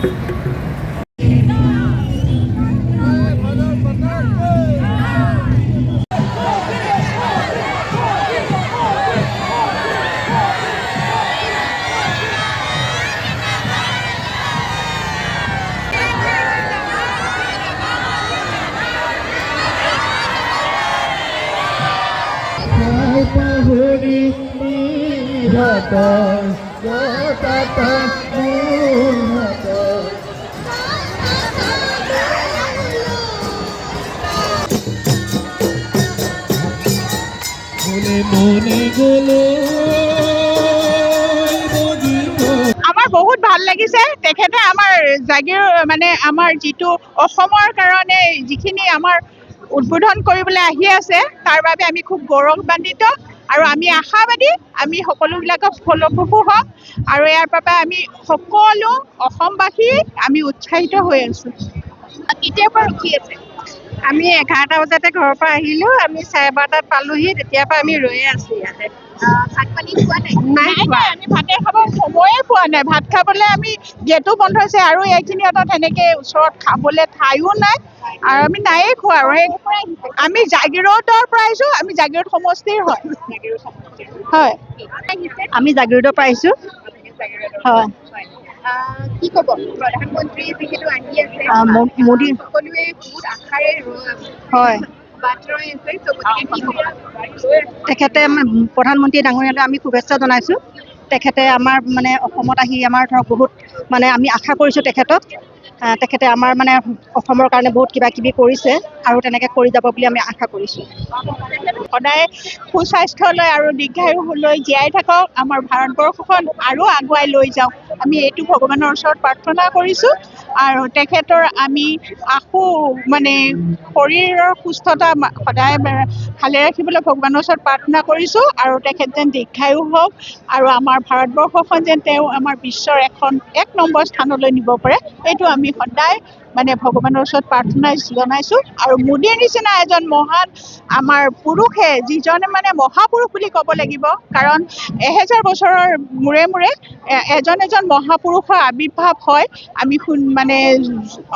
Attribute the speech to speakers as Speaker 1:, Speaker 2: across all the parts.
Speaker 1: আমাৰ বহুত ভাল লাগিছে তেখেতে আমাৰ জাগীৰ মানে আমাৰ যিটো অসমৰ কাৰণে যিখিনি আমাৰ উদ্বোধন কৰিবলৈ আহি আছে তাৰ বাবে আমি খুব গৌৰৱান্বিত আৰু আমি আশাবাদী আমি সকলোবিলাকক ফলপ্ৰসূ হ'ম আৰু ইয়াৰ বাবে আমি সকলো অসমবাসী আমি উৎসাহিত হৈ আছো। কেতিয়াৰ পৰা ৰখি আছে? আমি 11টা বজাতে ঘৰৰ পৰা আহিলো, আমি 12:30টাত পালোহি, তেতিয়াৰ পৰা আমি ৰৈয়ে আছো ইয়াতে। ভাত পানী খোৱা নাই? নাই, আমি ভাতে খাব সময়ে পোৱা নাই। ভাত খাবলৈ আমি গেটো বন্ধ হৈছে আৰু এইখিনি তেনেকে ওচৰত খাবলৈ ঠাইও নাই আৰু আমি নায়ে খোৱা আৰু আমি জাগিৰোডৰ পৰা আহিছো, আমি জাগিৰোড সমষ্টিৰ হয়। হয়, আমি জাগিৰোডৰ পৰা আহিছো। হয়। কি ক'ব? প্ৰধানমন্ত্ৰী যিহেতু আহি আছে, মোদী সকলোৱে বহুত আশাৰে হয় তেখেতে প্ৰধানমন্ত্ৰী ডাঙৰীয়ালৈ আমি শুভেচ্ছা জনাইছোঁ। তেখেতে আমাৰ মানে অসমত আহি আমাৰ ধৰক বহুত মানে আমি আশা কৰিছোঁ তেখেতে আমাৰ মানে অসমৰ কাৰণে বহুত কিবা কিবি কৰিছে আৰু তেনেকৈ কৰি যাব বুলি আমি আশা কৰিছোঁ। সদায় সুস্বাস্থ্যলৈ আৰু দীৰ্ঘায়ুলৈ জীয়াই থাকক, আমাৰ ভাৰতবৰ্ষখন আৰু আগুৱাই লৈ যাওক, আমি এইটো ভগৱানৰ ওচৰত প্ৰাৰ্থনা কৰিছোঁ আৰু তেখেতৰ আমি মানে শৰীৰৰ সুস্থতা সদায় ভালে ৰাখিবলৈ ভগৱানৰ ওচৰত প্ৰাৰ্থনা কৰিছোঁ আৰু তেখেত যেন দীৰ্ঘায়ু হওক আৰু আমাৰ ভাৰতবৰ্ষখন যেন তেওঁ আমাৰ বিশ্বৰ এক নম্বৰ স্থানলৈ নিব পাৰে, এইটো আমি সদায় মানে ভগৱানৰ ওচৰত প্ৰাৰ্থনা জনাইছোঁ। আৰু মোদীৰ নিচিনা এজন মহান আমাৰ পুৰুষে, যিজনে মানে মহাপুৰুষ বুলি ক'ব লাগিব, কাৰণ 1000 বছৰৰ মূৰে মূৰে এজন মহাপুৰুষৰ আৱিৰ্ভাৱ হয়। আমি মানে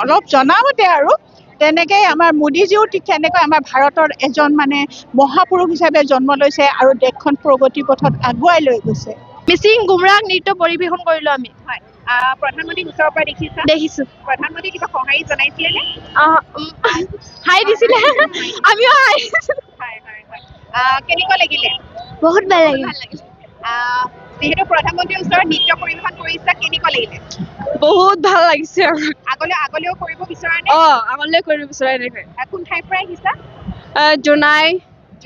Speaker 1: অলপ জনামতে আৰু তেনেকৈ আমাৰ মোদীজীও ঠিক তেনেকৈ আমাৰ ভাৰতৰ এজন মানে মহাপুৰুষ হিচাপে জন্ম লৈছে আৰু দেশখন প্ৰগতি পথত আগুৱাই লৈ গৈছে।
Speaker 2: মিচিং গুমৰাগ নৃত্য পৰিৱেশন কৰিলো আমি।
Speaker 1: হয়, প্ৰধানমন্ত্ৰীক ওচৰৰ পৰা
Speaker 2: দেখিছো।
Speaker 1: প্ৰধানমন্ত্ৰী কিবা সঁহাৰি জনাইছিলে নে?
Speaker 2: হাই দিছিলে, আমিও হাই।
Speaker 1: কেনেকুৱা লাগিলে?
Speaker 2: বহুত ভাল লাগিল।
Speaker 1: যিহেতু প্ৰধানমন্ত্ৰীৰ ওচৰত নৃত্য পৰিৱেশন কৰিছা, কেনেকুৱা লাগিলে?
Speaker 2: বহুত ভাল লাগিছে আৰু
Speaker 1: আগলৈও কৰিব বিচৰা নে?
Speaker 2: আগলৈ কৰিব বিচৰা এনেকৈ।
Speaker 1: কোন ঠাইৰ পৰা আহিছা?
Speaker 2: জোনাই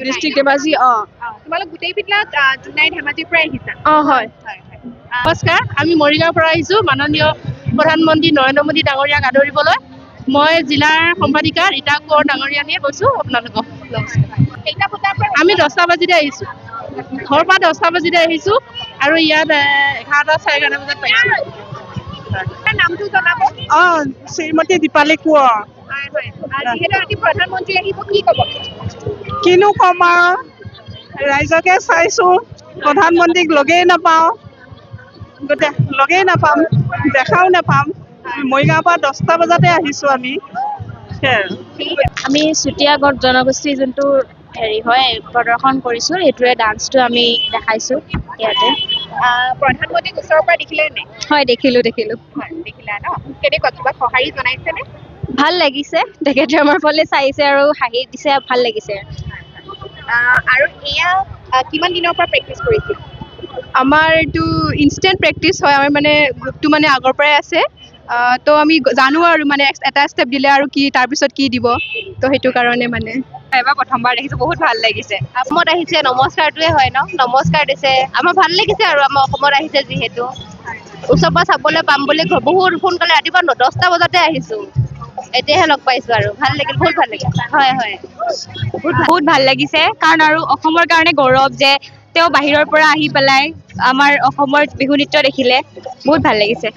Speaker 2: ডিষ্ট্ৰিক্ট ধেমাজি।
Speaker 1: তোমালোক গোটেইবিলাক জোনাই ধেমাজিৰ পৰা আহিছা?
Speaker 2: হয়। নমস্কাৰ, আমি মৰিগাঁৱৰ পৰা আহিছো মাননীয় প্ৰধানমন্ত্ৰী নৰেন্দ্ৰ মোদী ডাঙৰীয়াক আদৰিবলৈ। মই জিলাৰ সম্পাদিকা ৰীতা কোঁৱৰ ডাঙৰীয়ানীয়ে কৈছো আপোনালোকক। আমি 10টা বাজিতে আহিছো, ঘৰৰ পৰা 10টা বাজিতে আহিছো আৰু ইয়াত 11টা 11:30 বজাত পাইছো।
Speaker 1: নামটো জনাব?
Speaker 3: শ্ৰীমতী দীপালী কোঁৱৰ।
Speaker 1: যিহেতু আজি প্ৰধানমন্ত্ৰী আহিব, কি ক'ব?
Speaker 3: কিনো ক'ম আৰু, ৰাইজকে চাইছো, প্ৰধানমন্ত্ৰীক লগেই নাপাওঁ, দেখাও নাপাম। মৰিগাঁৱৰ পৰা 10টা বজাতে আহিছো আমি।
Speaker 2: আমি চুতীয়া জনগোষ্ঠী যোনটো হয় প্ৰদৰ্শন কৰিছো, সেইটোৱে ডান্সটো আমি দেখাইছো ইয়াতে।
Speaker 1: প্ৰধানমন্ত্ৰীক ওচৰৰ পৰা দেখিলে নাই?
Speaker 2: হয়, দেখিলো।
Speaker 1: দেখিলা ন? কেনেকুৱা, কিবা সঁহাৰি জনাইছেনে?
Speaker 2: ভাল লাগিছে, তেখেতে আমাৰ ফালে চাইছে আৰু হাঁহি দিছে, ভাল লাগিছে।
Speaker 1: আৰু এয়া কিমান দিনৰ পৰা প্ৰেক্টিচ কৰিছিল?
Speaker 2: আমাৰ এইটো ইনষ্টেণ্ট প্ৰেক্টিচ হয়, আমাৰ মানে গ্ৰুপটো মানে আগৰ পৰাই আছে। তো আমি জানো আৰু মানে এটা ষ্টেপ দিলে আৰু কি তাৰপিছত কি দিব, তো সেইটো কাৰণে মানে এবাৰ প্ৰথমবাৰ দেখিছো, বহুত ভাল লাগিছে। অসমত আহিছে, নমস্কাৰটোৱে হয় ন, নমস্কাৰ দিছে, আমাৰ ভাল লাগিছে আৰু আমাৰ অসমত আহিছে যিহেতু ওচৰৰ পৰা চাবলৈ পাম বুলি বহুত সোনকালে ৰাতিপুৱা 10টা বজাতে আহিছো, এতিয়াহে লগ পাইছো আৰু ভাল লাগিল, বহুত ভাল লাগিল। হয়, বহুত ভাল লাগিছে, কাৰণ আৰু অসমৰ কাৰণে গৌৰৱ যে তেওঁ বাহিৰৰ পৰা আহি পেলাই আমাৰ অসমৰ বিহু নৃত্য দেখিলে, বহুত ভাল লাগিছে।